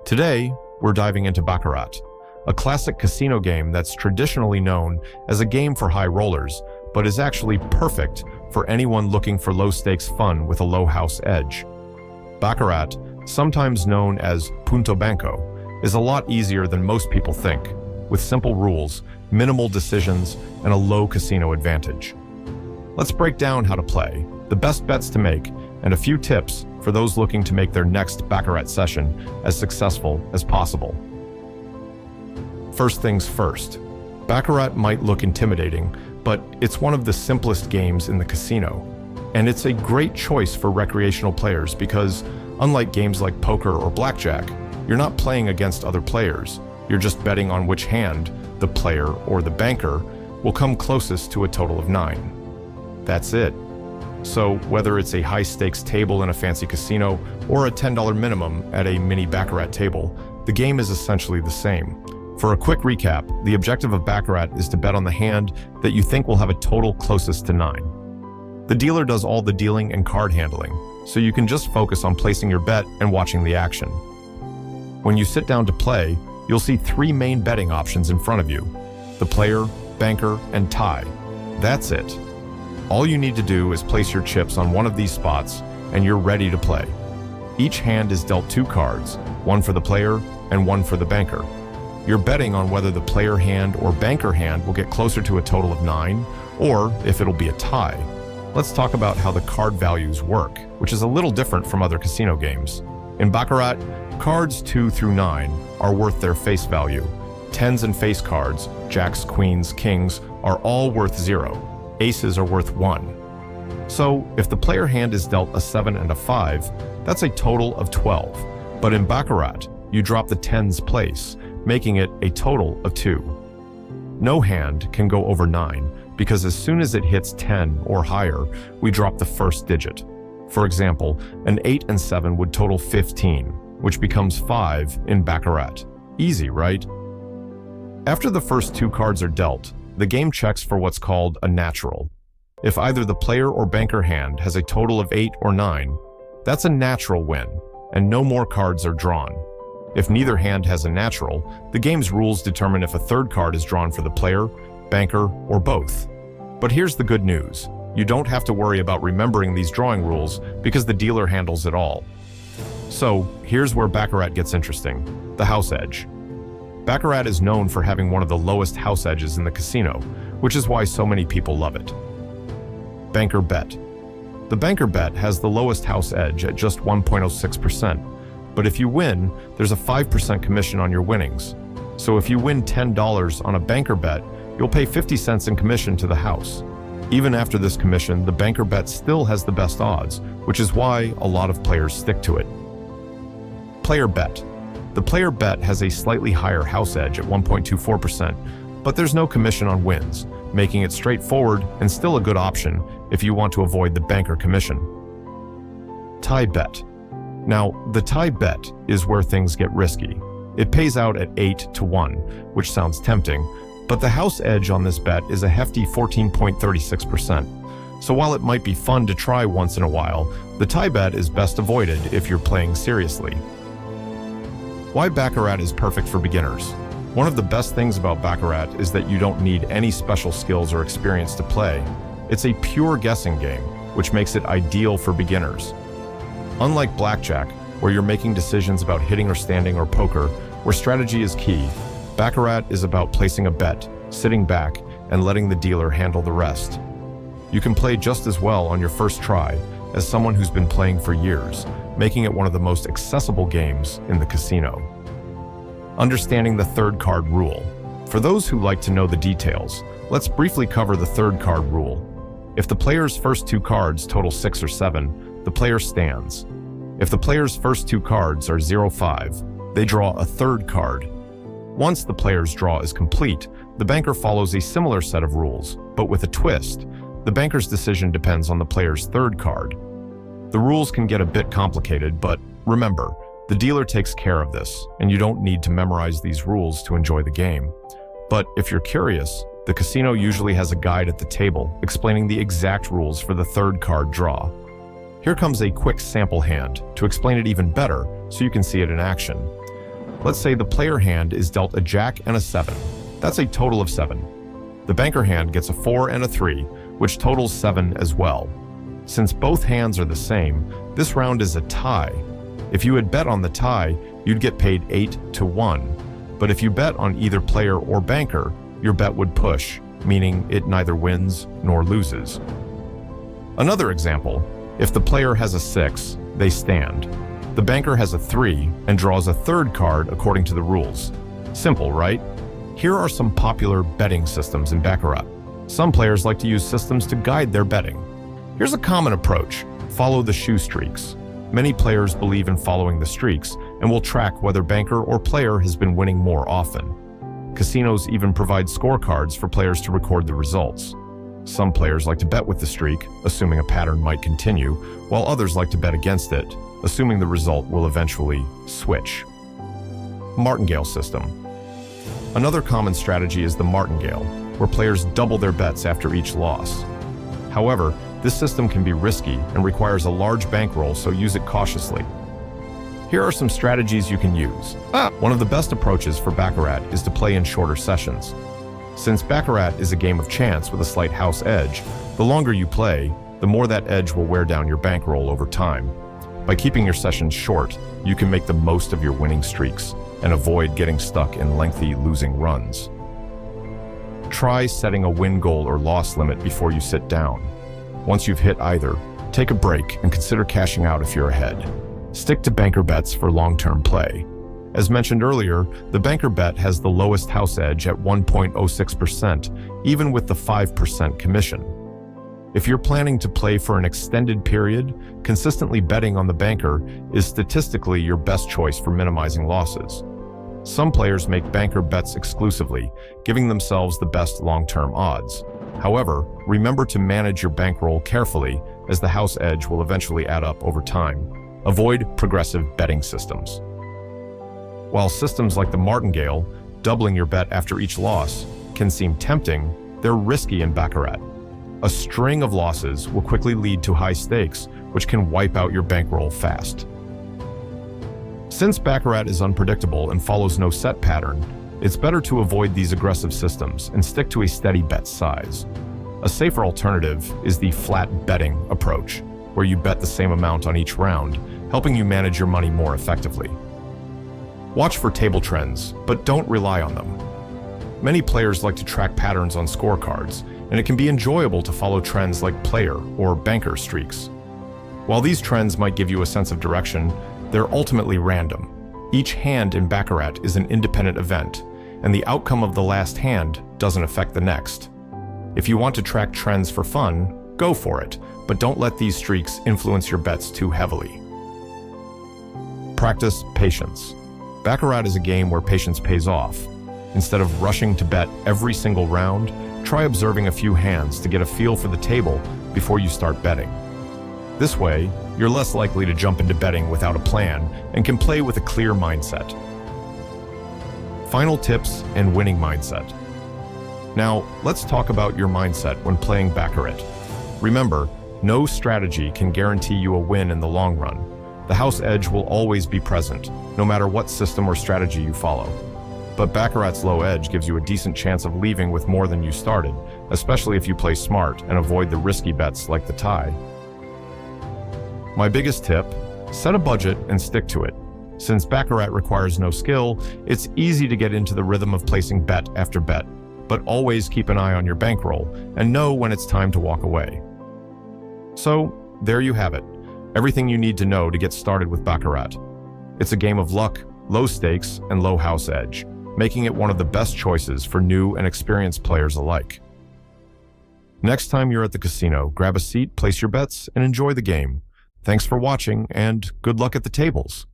Today, we're diving into Baccarat, a classic casino game that's traditionally known as a game for high rollers, but is actually perfect for anyone looking for low-stakes fun with a low house edge. Baccarat, sometimes known as Punto Banco, is a lot easier than most people think, with simple rules, minimal decisions, and a low casino advantage. Let's break down how to play, the best bets to make, and a few tips for those looking to make their next Baccarat session as successful as possible. First things first, Baccarat might look intimidating, but it's one of the simplest games in the casino. And it's a great choice for recreational players because, unlike games like poker or blackjack, you're not playing against other players. You're just betting on which hand, the player or the banker, will come closest to a total of 9. That's it. So whether it's a high-stakes table in a fancy casino or a $10 minimum at a mini Baccarat table, the game is essentially the same. For a quick recap, the objective of Baccarat is to bet on the hand that you think will have a total closest to 9. The dealer does all the dealing and card handling, so you can just focus on placing your bet and watching the action. When you sit down to play, you'll see 3 main betting options in front of you: the player, banker, and tie. That's it. All you need to do is place your chips on one of these spots, and you're ready to play. Each hand is dealt 2 cards, one for the player and one for the banker. You're betting on whether the player hand or banker hand will get closer to a total of 9, or if it'll be a tie. Let's talk about how the card values work, which is a little different from other casino games. In Baccarat, cards 2 through 9 are worth their face value. Tens and face cards, jacks, queens, kings, are all worth 0. Aces are worth 1. So, if the player hand is dealt a 7 and a 5, that's a total of 12. But in Baccarat, you drop the tens place, making it a total of 2. No hand can go over 9, because as soon as it hits 10 or higher, we drop the first digit. For example, an 8 and 7 would total 15, which becomes 5 in Baccarat. Easy, right? After the first 2 cards are dealt, the game checks for what's called a natural. If either the player or banker hand has a total of 8 or 9, that's a natural win, and no more cards are drawn. If neither hand has a natural, the game's rules determine if a third card is drawn for the player, banker, or both. But here's the good news. You don't have to worry about remembering these drawing rules because the dealer handles it all. So, here's where Baccarat gets interesting: the house edge. Baccarat is known for having one of the lowest house edges in the casino, which is why so many people love it. Banker bet. The banker bet has the lowest house edge at just 1.06%, but if you win, there's a 5% commission on your winnings. So if you win $10 on a banker bet, you'll pay 50 cents in commission to the house. Even after this commission, the banker bet still has the best odds, which is why a lot of players stick to it. Player bet. The player bet has a slightly higher house edge at 1.24%, but there's no commission on wins, making it straightforward and still a good option if you want to avoid the banker commission. Tie bet. Now, the tie bet is where things get risky. It pays out at 8-1, which sounds tempting, but the house edge on this bet is a hefty 14.36%. So while it might be fun to try once in a while, the tie bet is best avoided if you're playing seriously. Why Baccarat is perfect for beginners. One of the best things about Baccarat is that you don't need any special skills or experience to play. It's a pure guessing game, which makes it ideal for beginners. Unlike blackjack, where you're making decisions about hitting or standing, or poker, where strategy is key, Baccarat is about placing a bet, sitting back, and letting the dealer handle the rest. You can play just as well on your first try as someone who's been playing for years, making it one of the most accessible games in the casino. Understanding the third card rule. For those who like to know the details, let's briefly cover the third card rule. If the player's first 2 cards total 6 or 7, the player stands. If the player's first 2 cards are 0-5, they draw a third card. Once the player's draw is complete, the banker follows a similar set of rules, but with a twist. The banker's decision depends on the player's third card. The rules can get a bit complicated, but remember, the dealer takes care of this, and you don't need to memorize these rules to enjoy the game. But if you're curious, the casino usually has a guide at the table explaining the exact rules for the third card draw. Here comes a quick sample hand to explain it even better so you can see it in action. Let's say the player hand is dealt a jack and a 7. That's a total of 7. The banker hand gets a 4 and a 3, which totals 7 as well. Since both hands are the same, this round is a tie. If you had bet on the tie, you'd get paid 8-1. But if you bet on either player or banker, your bet would push, meaning it neither wins nor loses. Another example, if the player has a 6, they stand. The banker has a 3 and draws a third card according to the rules. Simple, right? Here are some popular betting systems in Baccarat. Some players like to use systems to guide their betting. Here's a common approach: follow the shoe streaks. Many players believe in following the streaks and will track whether banker or player has been winning more often. Casinos even provide scorecards for players to record the results. Some players like to bet with the streak, assuming a pattern might continue, while others like to bet against it, assuming the result will eventually switch. Martingale system. Another common strategy is the martingale, where players double their bets after each loss. However, this system can be risky and requires a large bankroll, so use it cautiously. Here are some strategies you can use. One of the best approaches for Baccarat is to play in shorter sessions. Since Baccarat is a game of chance with a slight house edge, the longer you play, the more that edge will wear down your bankroll over time. By keeping your sessions short, you can make the most of your winning streaks and avoid getting stuck in lengthy losing runs. Try setting a win goal or loss limit before you sit down. Once you've hit either, take a break and consider cashing out if you're ahead. Stick to banker bets for long-term play. As mentioned earlier, the banker bet has the lowest house edge at 1.06%, even with the 5% commission. If you're planning to play for an extended period, consistently betting on the banker is statistically your best choice for minimizing losses. Some players make banker bets exclusively, giving themselves the best long-term odds. However, remember to manage your bankroll carefully, as the house edge will eventually add up over time. Avoid progressive betting systems. While systems like the martingale, doubling your bet after each loss, can seem tempting, they're risky in Baccarat. A string of losses will quickly lead to high stakes, which can wipe out your bankroll fast. Since Baccarat is unpredictable and follows no set pattern, it's better to avoid these aggressive systems and stick to a steady bet size. A safer alternative is the flat betting approach, where you bet the same amount on each round, helping you manage your money more effectively. Watch for table trends, but don't rely on them. Many players like to track patterns on scorecards, and it can be enjoyable to follow trends like player or banker streaks. While these trends might give you a sense of direction, they're ultimately random. Each hand in Baccarat is an independent event, and the outcome of the last hand doesn't affect the next. If you want to track trends for fun, go for it, but don't let these streaks influence your bets too heavily. Practice patience. Baccarat is a game where patience pays off. Instead of rushing to bet every single round, try observing a few hands to get a feel for the table before you start betting. This way, you're less likely to jump into betting without a plan and can play with a clear mindset. Final tips and winning mindset. Now, let's talk about your mindset when playing Baccarat. Remember, no strategy can guarantee you a win in the long run. The house edge will always be present, no matter what system or strategy you follow. But Baccarat's low edge gives you a decent chance of leaving with more than you started, especially if you play smart and avoid the risky bets like the tie. My biggest tip: set a budget and stick to it. Since Baccarat requires no skill, it's easy to get into the rhythm of placing bet after bet, but always keep an eye on your bankroll and know when it's time to walk away. So, there you have it. Everything you need to know to get started with Baccarat. It's a game of luck, low stakes, and low house edge, making it one of the best choices for new and experienced players alike. Next time you're at the casino, grab a seat, place your bets, and enjoy the game. Thanks for watching, and good luck at the tables.